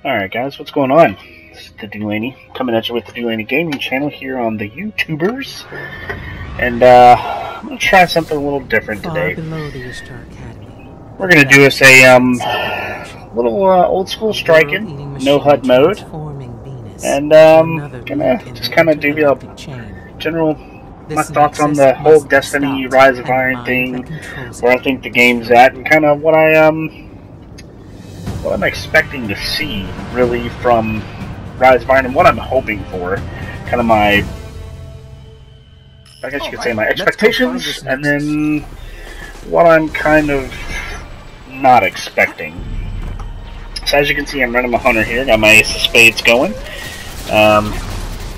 Alright guys, what's going on? This is the Delaney, coming at you with the Delaney Gaming channel here on the YouTubers. And I'm going to try something a little different today. We're going to do us a little old school striking, no HUD mode. And gonna just kind of do general my thoughts on the whole Destiny Rise of Iron thing, where I think the game's at, and kind of what I'm expecting to see, really, from Rise of Iron, and what I'm hoping for. Kind of my, I guess you could say, my expectations, and then what I'm kind of not expecting. So as you can see, I'm running my Hunter here, got my Ace of Spades going.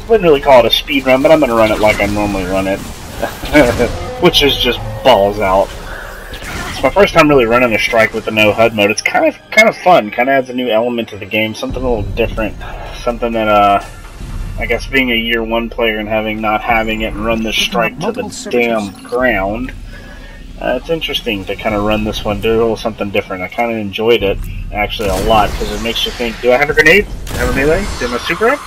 Wouldn't really call it a speed run, but I'm going to run it like I normally run it, which is just balls out. It's my first time really running a strike with the no HUD mode. It's kind of fun. Kind of adds a new element to the game, something a little different, something that I guess being a year one player and not having it and run this strike to the damn ground. It's interesting to kind of run this one, do a little something different. I kind of enjoyed it actually a lot because it makes you think: do I have a grenade? Do I have a melee? Do I have a super up?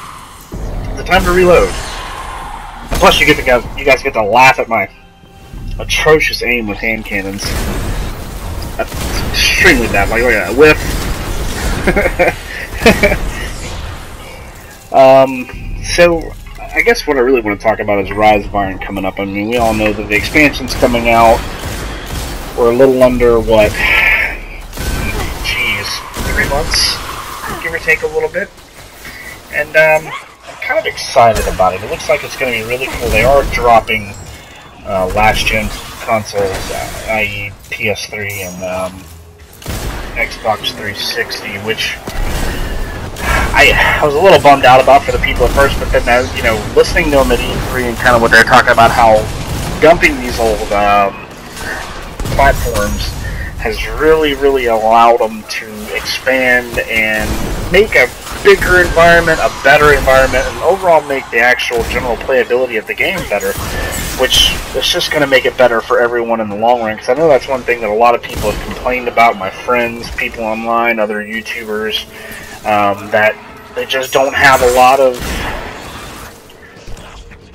Is it time to reload? And plus, you guys get to laugh at my atrocious aim with hand cannons. That's extremely bad. Like, look at that whiff. So I guess what I really want to talk about is Rise of Iron coming up. I mean, we all know that the expansion's coming out. We're a little under what? Geez, 3 months, give or take a little bit. And I'm kind of excited about it. It looks like it's going to be really cool. They are dropping last-gen consoles, i.e. PS3 and Xbox 360, which I was a little bummed out about for the people at first, but then, you know, listening to them at E3 and kind of what they're talking about, how dumping these old platforms has really allowed them to expand and make a bigger environment, a better environment, and overall make the actual general playability of the game better, which is just going to make it better for everyone in the long run. Because I know that's one thing that a lot of people have complained about, my friends, people online, other YouTubers, that they just don't have a lot of...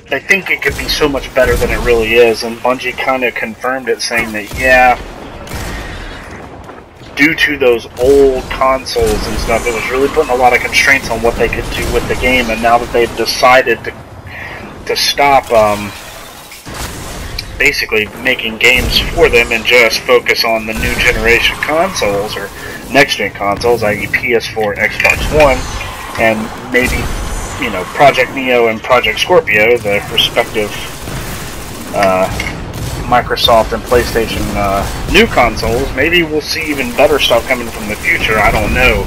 They think it could be so much better than it really is, and Bungie kind of confirmed it, saying that, yeah, due to those old consoles and stuff, it was really putting a lot of constraints on what they could do with the game, and now that they've decided to stop basically making games for them and just focus on the new generation consoles, or next-gen consoles, i.e. PS4, Xbox One, and maybe, you know, Project Neo and Project Scorpio, the respective Microsoft and PlayStation new consoles. Maybe we'll see even better stuff coming from the future. I don't know.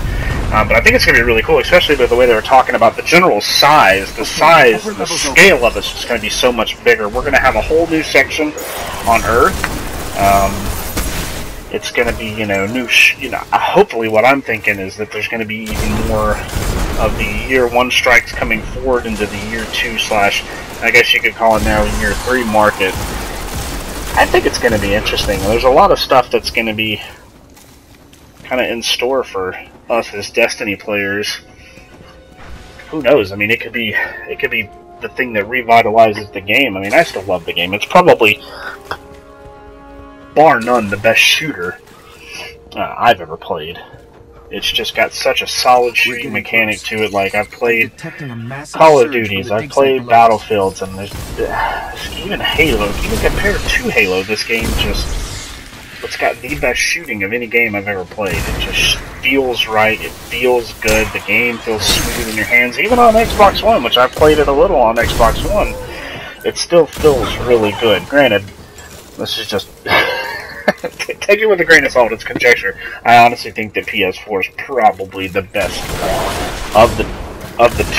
But I think it's going to be really cool, especially with the way they were talking about the general size. The size and the scale of it's just going to be so much bigger. We're going to have a whole new section on Earth. It's going to be, you know, hopefully what I'm thinking is that there's going to be even more of the year one strikes coming forward into the year 2 / I guess you could call it now year 3 market. I think it's going to be interesting. There's a lot of stuff that's going to be kind of in store for us as Destiny players. Who knows? I mean, it could be the thing that revitalizes the game. I mean, I still love the game. It's probably, bar none, the best shooter I've ever played. It's just got such a solid shooting mechanic to it. Like, I've played Call of Duties, I've played Battlefields, and there's even Halo. Even compared to Halo, this game it's got the best shooting of any game I've ever played. It just feels right, it feels good, the game feels smooth in your hands. Even on Xbox One, which I've played it a little on Xbox One, it still feels really good. Granted, this is just... take it with a grain of salt, it's conjecture. I honestly think that PS4 is probably the best of the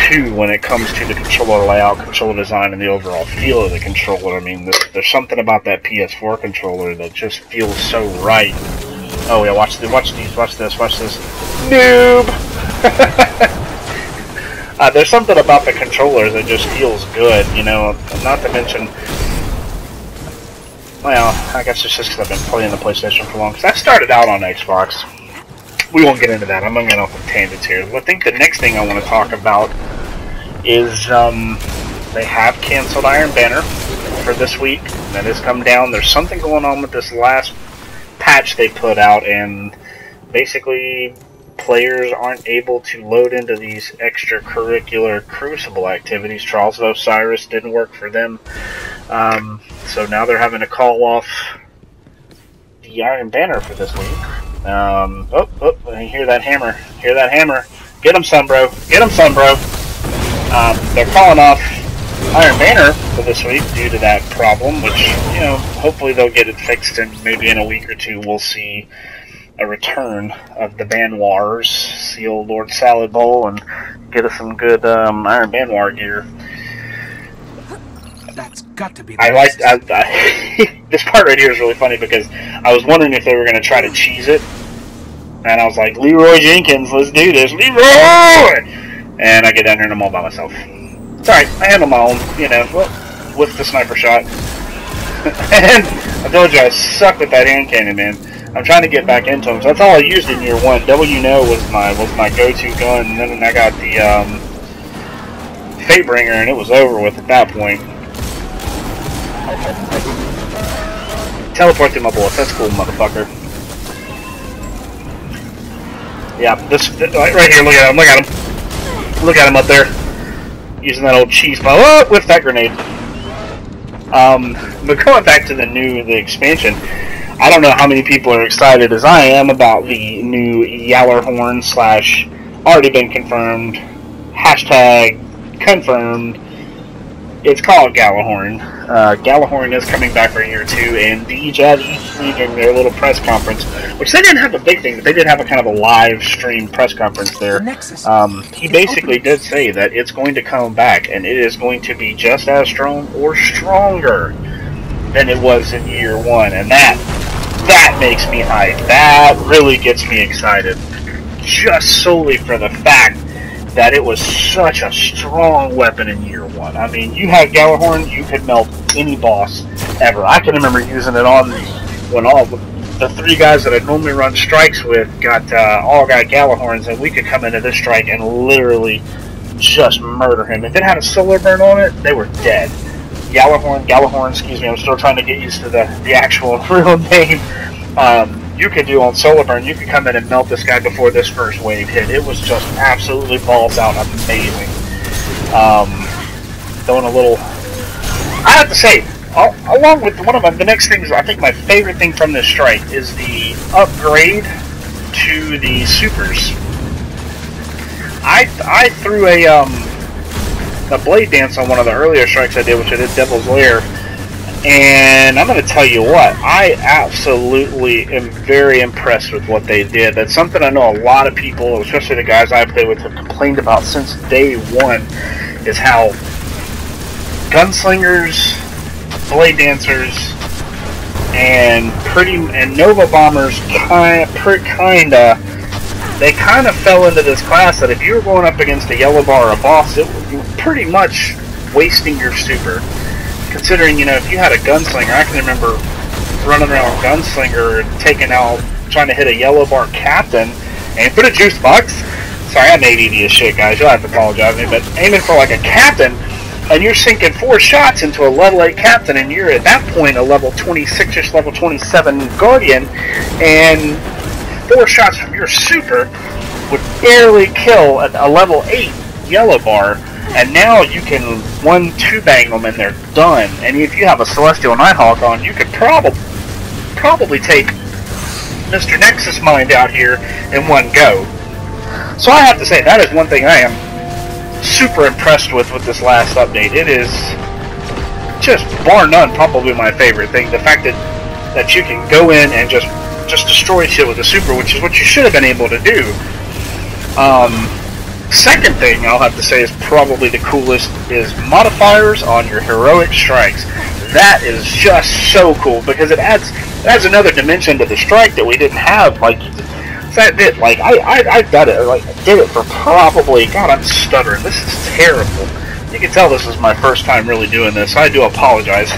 two when it comes to the controller layout, controller design, and the overall feel of the controller. I mean, there's something about that PS4 controller that just feels so right. Oh yeah, watch this, watch this. Noob! There's something about the controller that just feels good, you know, not to mention... Well, I guess it's just because I've been playing the PlayStation for long. Because I started out on Xbox. we won't get into that. I'm going off on tangents here. I think the next thing I want to talk about is they have canceled Iron Banner for this week. That has come down. There's something going on with this last patch they put out, and basically players aren't able to load into these extracurricular Crucible activities. Trials of Osiris didn't work for them, so now they're having to call off the Iron Banner for this week. I hear that hammer. Hear that hammer. Get him, son, bro. Get him, son, bro. They're calling off Iron Banner for this week due to that problem, which, you know, hopefully they'll get it fixed, and maybe in a week or two we'll see a return of the Banwars, see old Lord Salad Bowl, and get us some good Iron Banwar gear. That's got to be. I like this part right here is really funny because I was wondering if they were going to try to cheese it, and I was like, Leroy Jenkins, let's do this, Leroy! And I get down here and I'm all by myself. It's alright, I handle my own, you know, with the sniper shot. And I told you I suck with that hand cannon, man. I'm trying to get back into them. So that's all I used in year one. W-No was my go-to gun, and then I got the Fatebringer, and it was over with at that point. Teleport through my bullets. That's cool, motherfucker. Yeah, this right here. Look at him. Look at him. Look at him up there, using that old cheese pile. Oh, with that grenade. But going back to the expansion, I don't know how many people are excited as I am about the new Gjallarhorn / already been confirmed, hashtag confirmed. It's called Gjallarhorn. Gjallarhorn is coming back for year 2, and Deej at E3 during their little press conference, which they didn't have a big thing, but they did have a kind of a live stream press conference there. He basically did say that it's going to come back, and it is going to be just as strong or stronger than it was in year 1, and that makes me hyped. That really gets me excited, just solely for the fact that it was such a strong weapon in year 1. I mean, you had Gjallarhorn, you could melt any boss ever. I can remember using it on when all the 3 guys that I normally run strikes with all got Gjallarhorns, and we could come into this strike and literally just murder him. If it had a solar burn on it, they were dead. Gjallarhorn, excuse me, I'm still trying to get used to the actual real name. You could do on solar burn, you could come in and melt this guy before this first wave hit. It was just absolutely balls out amazing. Throwing a little, I have to say, along with one of the next things, I think my favorite thing from this strike is the upgrade to the supers. I threw a blade dance on one of the earlier strikes I did, which I did Devil's Lair. And I'm going to tell you what, I absolutely am very impressed with what they did. That's something I know a lot of people, especially the guys I play with, have complained about since day 1, is how gunslingers, blade dancers, and Nova bombers they kind of fell into this class that if you were going up against a yellow bar or a boss, you were pretty much wasting your super. Considering, you know, if you had a gunslinger, I can remember running around with gunslinger and trying to hit a yellow bar captain, and put a juice box. Sorry, I'm ADD as shit, guys. You'll have to apologize to me, but aiming for like a captain, and you're sinking 4 shots into a level 8 captain, and you're at that point a level 26-ish, level 27 guardian, and 4 shots from your super would barely kill a level 8 yellow bar. And now you can 1-2 bang them and they're done. And if you have a Celestial Nighthawk on, you could probably take Mr. Nexus Mind out here in one go. So I have to say, that is one thing I am super impressed with this last update. It is just, bar none, probably my favorite thing. The fact that you can go in and just destroy shit with a super, which is what you should have been able to do. Second thing I'll have to say is probably the coolest is modifiers on your heroic strikes. That is just so cool because it adds another dimension to the strike that we didn't have. Like that bit, like I got it, like I did it for probably, God, I'm stuttering. This is terrible. You can tell this is my first time really doing this, so I do apologize.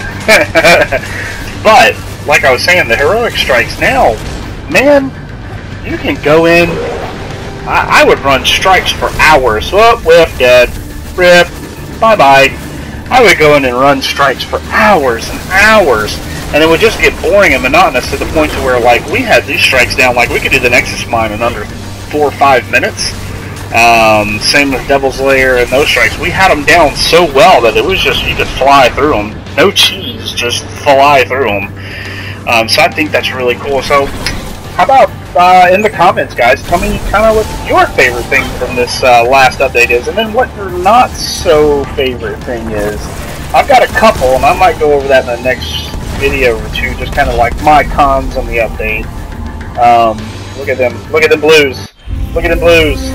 But like I was saying, the heroic strikes now, man. You can go in. I would run strikes for hours. Whoop, whiff, dead. Rip. Bye-bye. I would go in and run strikes for hours and hours. And it would just get boring and monotonous to the point to where, like, we had these strikes down. Like, we could do the Nexus Mine in under 4 or 5 minutes. Same with Devil's Lair and those strikes. We had them down so well that it was just, you could fly through them. No cheese, just fly through them. So I think that's really cool. So, how about in the comments, guys, tell me kind of what your favorite thing from this last update is, and then what your not so favorite thing is. I've got a couple, and I might go over that in the next video or two, just kind of like my cons on the update. Look at them blues. Look at them blues.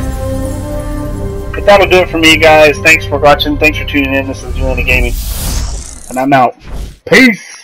But that'll do it for me, guys. Thanks for watching. Thanks for tuning in. This is Julian Gaming, and I'm out. Peace.